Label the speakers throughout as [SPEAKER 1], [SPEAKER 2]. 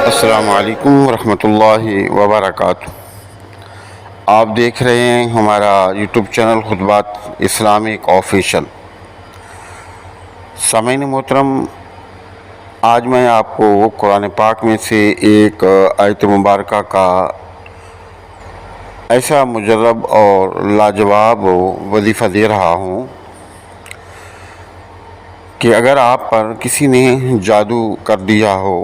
[SPEAKER 1] السلام علیکم ورحمۃ اللہ وبرکاتہ۔ آپ دیکھ رہے ہیں ہمارا یوٹیوب چینل خطبات اسلامک آفیشل۔ سامعین محترم، آج میں آپ کو قرآن پاک میں سے ایک آیت مبارکہ کا ایسا مجرب اور لاجواب وظیفہ دے رہا ہوں کہ اگر آپ پر کسی نے جادو کر دیا ہو،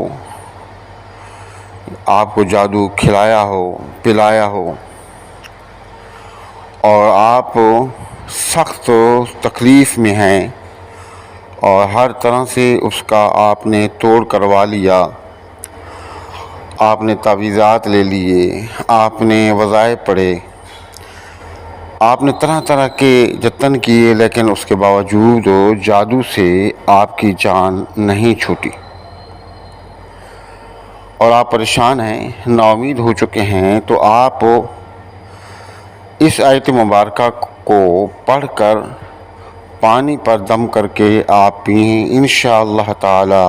[SPEAKER 1] آپ کو جادو کھلایا ہو، پلایا ہو، اور آپ سخت تکلیف میں ہیں اور ہر طرح سے اس کا آپ نے توڑ کروا لیا، آپ نے تعویذات لے لیے، آپ نے وظائف پڑھے، آپ نے طرح طرح کے جتن کیے، لیکن اس کے باوجود جادو سے آپ کی جان نہیں چھوٹی اور آپ پریشان ہیں، نا امید ہو چکے ہیں، تو آپ اس آیت مبارکہ کو پڑھ کر پانی پر دم کر کے آپ پئیں، انشاءاللہ تعالی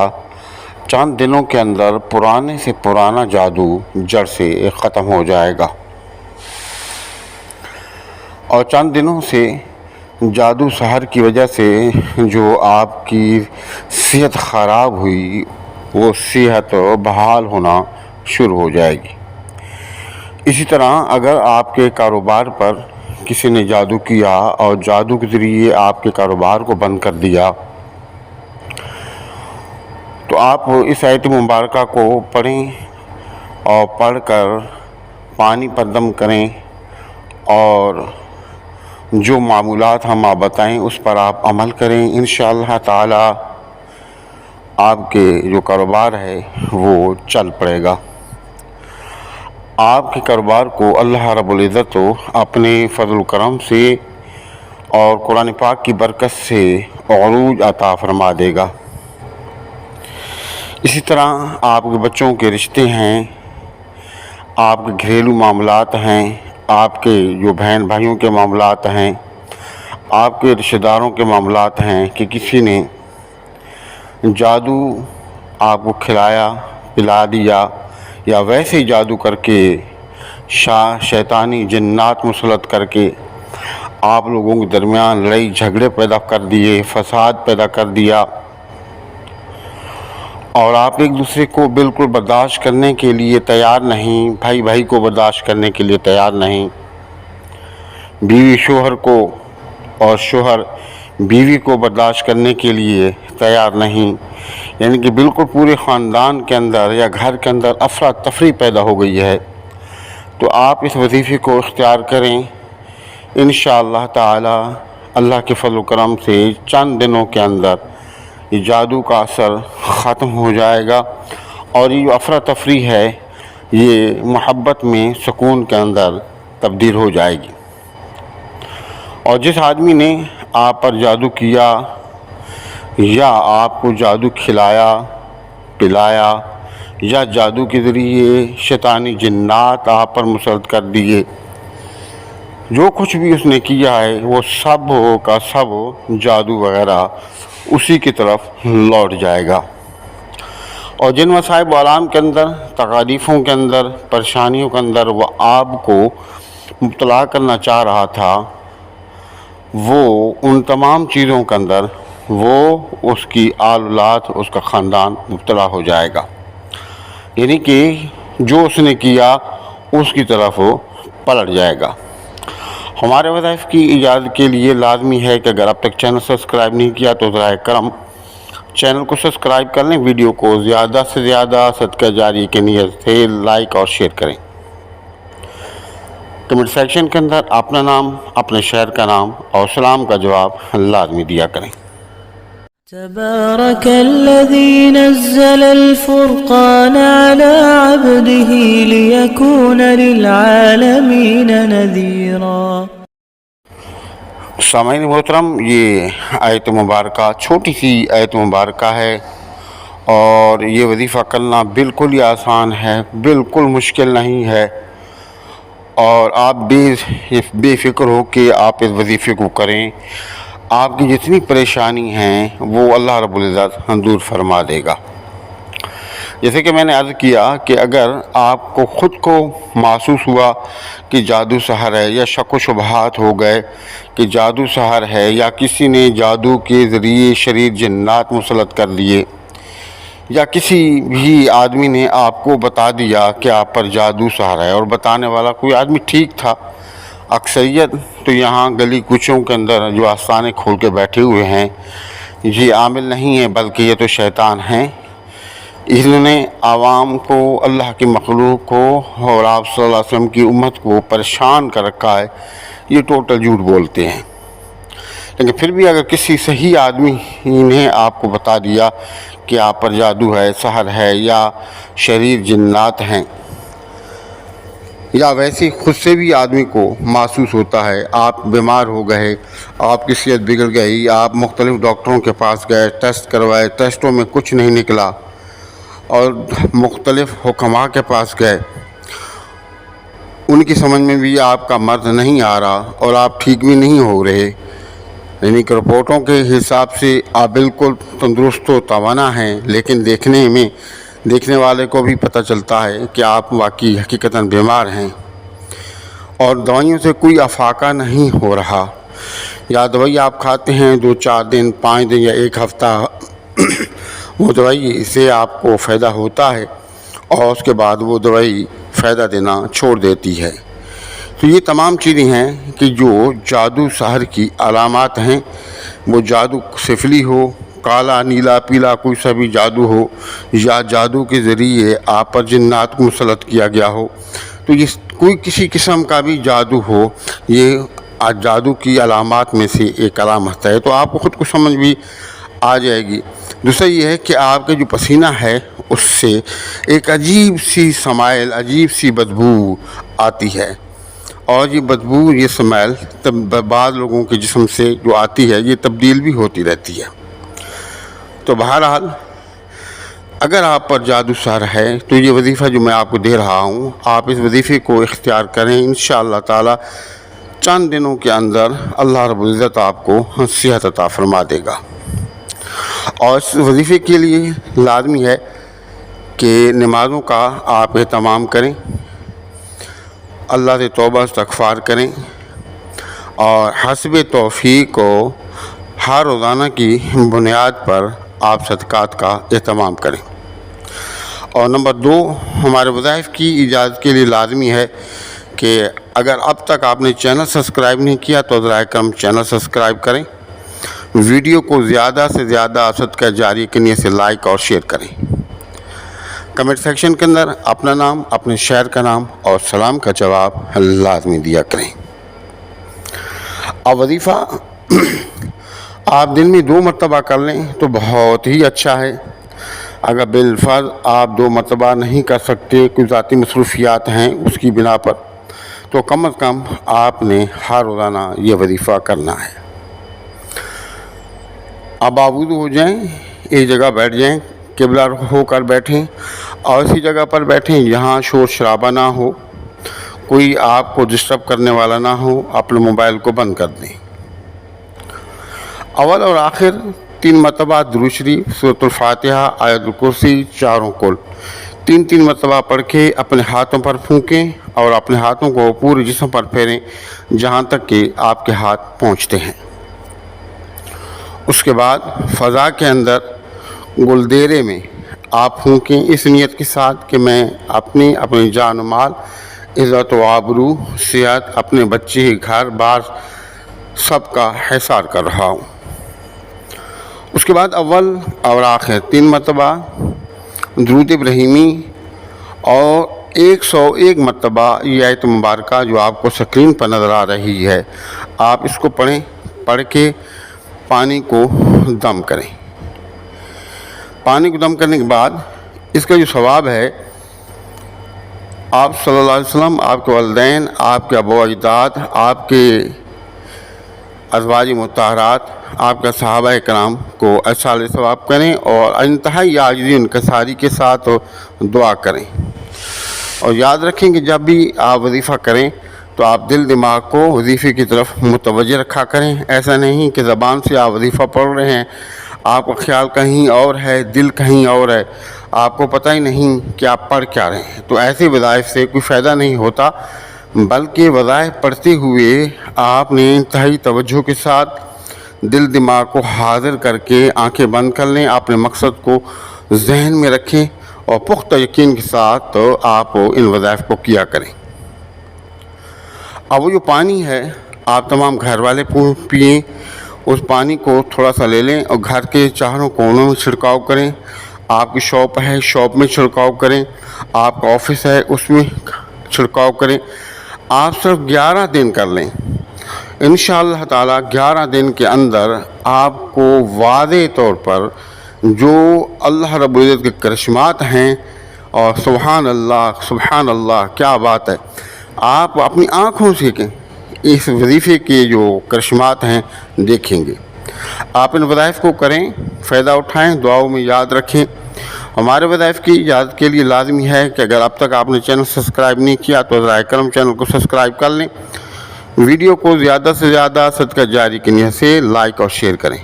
[SPEAKER 1] چند دنوں کے اندر پرانے سے پرانا جادو جڑ سے ختم ہو جائے گا، اور چند دنوں سے جادو سحر کی وجہ سے جو آپ کی صحت خراب ہوئی، وہ صحت بحال ہونا شروع ہو جائے گی۔ اسی طرح اگر آپ کے کاروبار پر کسی نے جادو کیا اور جادو کے ذریعے آپ کے کاروبار کو بند کر دیا، تو آپ اس آیت مبارکہ کو پڑھیں اور پڑھ کر پانی پر دم کریں، اور جو معمولات ہم آپ بتائیں اس پر آپ عمل کریں، انشاءاللہ تعالی آپ کے جو کاروبار ہے وہ چل پڑے گا۔ آپ کے کاروبار کو اللہ رب العزت اپنے فضل و کرم سے اور قرآن پاک کی برکت سے عروج عطا فرما دے گا۔ اسی طرح آپ کے بچوں کے رشتے ہیں، آپ کے گھریلو معاملات ہیں، آپ کے جو بہن بھائیوں کے معاملات ہیں، آپ کے رشتہ داروں کے معاملات ہیں کہ کسی نے جادو آپ کو کھلایا، پلا دیا، یا ویسے ہی جادو کر کے شیطانی جنات مسلط کر کے آپ لوگوں کے درمیان لڑائی جھگڑے پیدا کر دیے، فساد پیدا کر دیا، اور آپ ایک دوسرے کو بالکل برداشت کرنے کے لیے تیار نہیں، بھائی بھائی کو برداشت کرنے کے لیے تیار نہیں، بیوی شوہر کو اور شوہر بیوی کو برداشت کرنے کے لیے تیار نہیں، یعنی کہ بالکل پورے خاندان کے اندر یا گھر کے اندر افراتفری پیدا ہو گئی ہے، تو آپ اس وظیفے کو اختیار کریں، انشاءاللہ تعالی اللہ کے فضل و کرم سے چند دنوں کے اندر یہ جادو کا اثر ختم ہو جائے گا، اور یہ جو افراتفری ہے یہ محبت میں، سکون کے اندر تبدیل ہو جائے گی۔ اور جس آدمی نے آپ پر جادو کیا یا آپ کو جادو کھلایا، پلایا، یا جادو کے ذریعے شیطانی جنات آپ پر مسلط کر دیے، جو کچھ بھی اس نے کیا ہے وہ سب کا سب جادو وغیرہ اسی کی طرف لوٹ جائے گا، اور جن مصائب و آلام کے اندر، تکالیفوں کے اندر، پریشانیوں کے اندر وہ آپ کو مبتلا کرنا چاہ رہا تھا، وہ ان تمام چیزوں کے اندر وہ اس کی آل اولاد، اس کا خاندان مبتلا ہو جائے گا، یعنی کہ جو اس نے کیا اس کی طرف وہ پلٹ جائے گا۔ ہمارے وظائف کی ایجاد کے لیے لازمی ہے کہ اگر اب تک چینل سبسکرائب نہیں کیا تو براہ کرم چینل کو سبسکرائب کر لیں، ویڈیو کو زیادہ سے زیادہ صدقہ جاری کی نیت سے لائک اور شیئر کریں، کمنٹ سیکشن کے اندر اپنا نام، اپنے شہر کا نام اور سلام کا جواب لازمی دیا کریں۔
[SPEAKER 2] تبارك الذي نزل الفرقان على عبده ليكون للعالمين نذيرا۔
[SPEAKER 1] سامعین محترم، یہ آیت مبارکہ چھوٹی سی آیت مبارکہ ہے، اور یہ وظیفہ کرنا بالکل ہی آسان ہے، بالکل مشکل نہیں ہے، اور آپ بے فکر ہو کہ آپ اس وظیفے کو کریں۔ آپ کی جتنی پریشانی ہیں وہ اللہ رب العزت دور فرما دے گا۔ جیسے کہ میں نے عرض کیا کہ اگر آپ کو خود کو محسوس ہوا کہ جادو سحر ہے، یا شک و شبہات ہو گئے کہ جادو سحر ہے، یا کسی نے جادو کے ذریعے شریر جنات مسلط کر لیے، یا کسی بھی آدمی نے آپ کو بتا دیا کہ آپ پر جادو سحر ہے، اور بتانے والا کوئی آدمی ٹھیک تھا، اکثریت تو یہاں گلی کوچوں کے اندر جو آستانے کھول کے بیٹھے ہوئے ہیں یہ عامل نہیں ہیں بلکہ یہ تو شیطان ہیں، انہوں نے عوام کو، اللہ کی مخلوق کو اور آپ صلی اللہ علیہ وسلم کی امت کو پریشان کر رکھا ہے۔ یہ ٹوٹل جھوٹ بولتے ہیں، لیکن پھر بھی اگر کسی صحیح آدمی نے آپ کو بتا دیا کہ آپ پر جادو ہے، سحر ہے، یا شریر جنات ہیں، یا ویسے خود سے بھی آدمی کو محسوس ہوتا ہے، آپ بیمار ہو گئے، آپ کی صحت بگڑ گئی، آپ مختلف ڈاکٹروں کے پاس گئے، ٹیسٹ کروائے، ٹیسٹوں میں کچھ نہیں نکلا، اور مختلف حکماء کے پاس گئے، ان کی سمجھ میں بھی آپ کا مرض نہیں آ رہا اور آپ ٹھیک بھی نہیں ہو رہے، یعنی کہ رپورٹوں کے حساب سے آپ بالکل تندرست و توانا ہیں، لیکن دیکھنے والے کو بھی پتہ چلتا ہے کہ آپ واقعی حقیقتاً بیمار ہیں، اور دوائیوں سے کوئی افاقہ نہیں ہو رہا، یا دوائی آپ کھاتے ہیں 2-4 دن، 5 دن یا 1 ہفتہ، وہ دوائی سے آپ کو فائدہ ہوتا ہے اور اس کے بعد وہ دوائی فائدہ دینا چھوڑ دیتی ہے۔ تو یہ تمام چیزیں ہیں کہ جو جادو سحر کی علامات ہیں، وہ جادو سفلی ہو، کالا، نیلا، پیلا کوئی سا بھی جادو ہو، یا جادو کے ذریعے آپ پر جنات کو مسلط کیا گیا ہو، تو یہ کوئی کسی قسم کا بھی جادو ہو، یہ جادو کی علامات میں سے ایک علامت ہے، تو آپ کو خود کو سمجھ بھی آ جائے گی۔ دوسرا یہ ہے کہ آپ کا جو پسینہ ہے اس سے ایک عجیب سی سمائل، عجیب سی بدبو آتی ہے، اور یہ بدبو، یہ سمیل بعض لوگوں کے جسم سے جو آتی ہے یہ تبدیل بھی ہوتی رہتی ہے۔ تو بہرحال اگر آپ پر جادو سحر ہے تو یہ وظیفہ جو میں آپ کو دے رہا ہوں، آپ اس وظیفے کو اختیار کریں، انشاءاللہ تعالی چند دنوں کے اندر اللہ رب العزت آپ کو صحت عطا فرما دے گا۔ اور اس وظیفے کے لیے لازمی ہے کہ نمازوں کا آپ اہتمام کریں، اللہ سے توبہ استغفار کریں، اور حسب توفیق کو ہر روزانہ کی بنیاد پر آپ صدقات کا اہتمام کریں۔ اور نمبر 2، ہمارے وظائف کی اجازت کے لیے لازمی ہے کہ اگر اب تک آپ نے چینل سبسکرائب نہیں کیا تو براہ کرم چینل سبسکرائب کریں، ویڈیو کو زیادہ سے زیادہ صدقہ جاری کی نیت سے لائک اور شیئر کریں، کمنٹ سیکشن کے اندر اپنا نام، اپنے شہر کا نام اور سلام کا جواب لازمی دیا کریں۔ اب وظیفہ آپ دن میں 2 مرتبہ کر لیں تو بہت ہی اچھا ہے۔ اگر بالفرض آپ 2 مرتبہ نہیں کر سکتے، کوئی ذاتی مصروفیات ہیں اس کی بنا پر، تو کم از کم آپ نے ہر روزانہ یہ وظیفہ کرنا ہے۔ اب آپ وضو ہو جائیں، ایک جگہ بیٹھ جائیں، قبلہ ہو کر بیٹھیں، اور اسی جگہ پر بیٹھیں جہاں شور شرابہ نہ ہو، کوئی آپ کو ڈسٹرب کرنے والا نہ ہو، اپنے موبائل کو بند کر دیں۔ اول اور آخر 3 مرتبہ درود شریف، سورۃ الفاتحہ، آیت الکرسی، چاروں کل 3 مرتبہ پڑھ کے اپنے ہاتھوں پر پھونکیں، اور اپنے ہاتھوں کو پورے جسم پر پھیریں جہاں تک کہ آپ کے ہاتھ پہنچتے ہیں۔ اس کے بعد فضا کے اندر گلدیرے میں آپ پھونکیں، اس نیت کے ساتھ کہ میں اپنی جان و مال، عزت و آبرو، صحت، اپنے بچے، گھر بار سب کا حصار کر رہا ہوں۔ اس کے بعد اول اور آخر 3 مرتبہ درود ابراہیمی، اور 101 مرتبہ یہ آیت مبارکہ جو آپ کو سکرین پر نظر آ رہی ہے، آپ اس کو پڑھیں، پڑھ کے پانی کو دم کریں۔ پانی کو دم کرنے کے بعد اس کا جو ثواب ہے، آپ صلی اللہ علیہ وسلم، آپ کے والدین، آپ کے آباء و اجداد، آپ کے ازواج مطہرات، آپ کا صحابہ کرام کو ایسا ثواب کریں، اور انتہائی عاجزی انکساری کے ساتھ دعا کریں۔ اور یاد رکھیں کہ جب بھی آپ وظیفہ کریں تو آپ دل دماغ کو وظیفے کی طرف متوجہ رکھا کریں. ایسا نہیں کہ زبان سے آپ وظیفہ پڑھ رہے ہیں، آپ کا خیال کہیں اور ہے، دل کہیں اور ہے، آپ کو پتہ ہی نہیں کہ آپ پڑھ کیا رہے ہیں. تو ایسے وظائف سے کوئی فائدہ نہیں ہوتا، بلکہ وظائف پڑھتے ہوئے آپ نے انتہائی توجہ کے ساتھ دل دماغ کو حاضر کر کے آنکھیں بند کر لیں، اپنے مقصد کو ذہن میں رکھیں اور پختہ یقین کے ساتھ آپ ان وظائف کو کیا کریں. اب وہ جو پانی ہے آپ تمام گھر والے پئیں، اس پانی کو تھوڑا سا لے لیں اور گھر کے چاروں کونوں میں چھڑکاؤ کریں. آپ کی شاپ ہے، شاپ میں چھڑکاؤ کریں. آپ کا آفس ہے، اس میں چھڑکاؤ کریں. آپ صرف 11 دن کر لیں. انشاءاللہ تعالی 11 دن کے اندر آپ کو واضح طور پر جو اللہ رب العزت کے کرشمات ہیں، اور سبحان اللہ کیا بات ہے، آپ اپنی آنکھوں سے اس وظیفے کے جو کرشمات ہیں دیکھیں گے. آپ ان وظائف کو کریں، فائدہ اٹھائیں، دعاؤں میں یاد رکھیں. ہمارے وظائف کی یاد کے لیے لازمی ہے کہ اگر اب تک آپ نے چینل سبسکرائب نہیں کیا تو ذرائع کرم چینل کو سبسکرائب کر لیں. ویڈیو کو زیادہ سے زیادہ صدقہ جاری کی نیت سے لائک اور شیئر کریں.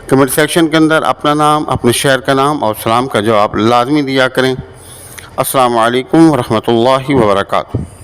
[SPEAKER 1] کمنٹ سیکشن کے اندر اپنا نام، اپنے شہر کا نام اور سلام کا جواب لازمی دیا کریں. السلام علیکم ورحمۃ اللہ وبرکاتہ.